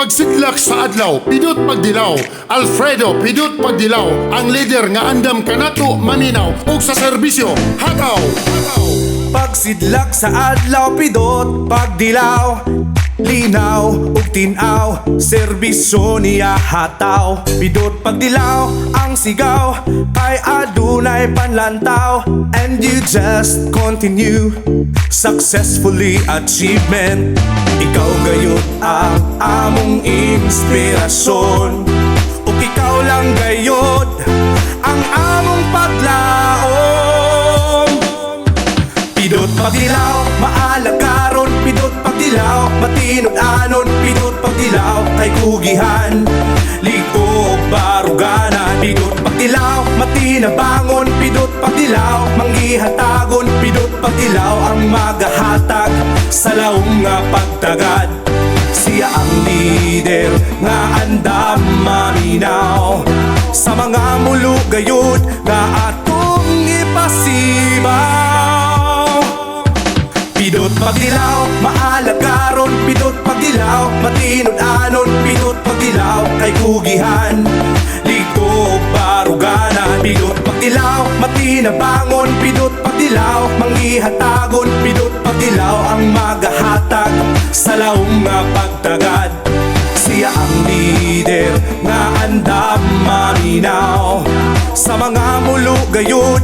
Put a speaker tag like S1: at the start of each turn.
S1: pagsidlak sa adlaw, pidot pagdilaw. Alfredo, pidot pagdilaw. Ang leader nga andam kanato maninaw. Ug sa serbisyo, hataw.
S2: Pagsidlak sa adlaw, pidot pagdilaw. Linaw ug tinaw, serbisyo niya hataw. Pidot pagdilaw ang sigaw, kay adunay panlantaw. And you just continue, successfully achievement. Ikaw gayud ang among inspirasyon, ug ikaw lang gayud ang among paglaom. Pidot pagdilaw, maalagaron. Pidot pagdilaw, matinud-anon. Pidot pagdilaw, kay kugihan, liog baruganan. Pidot pagdilaw, matinabangon. Pidot pagdilaw, manggihatagon. Pidot pagdilaw, ang magahatag sa laong nga pagtagad. Siya ang leader nga andam maminaw, sa mga mulo gayud nga atong ipasibaw. Pidot pagdilaw, maalagaron. Pidot pagdilaw, matinud-anon. Pidot pagdilaw, kay kugihan, liog baruganan. Pidot pagdilaw, matinabangon. Pidot pagdilaw, manggihatagon. Pidot pagdilaw, ang magahatag sa laong nga pagtagad. Siya ang leader nga andam maminaw, sa mga mulo gayud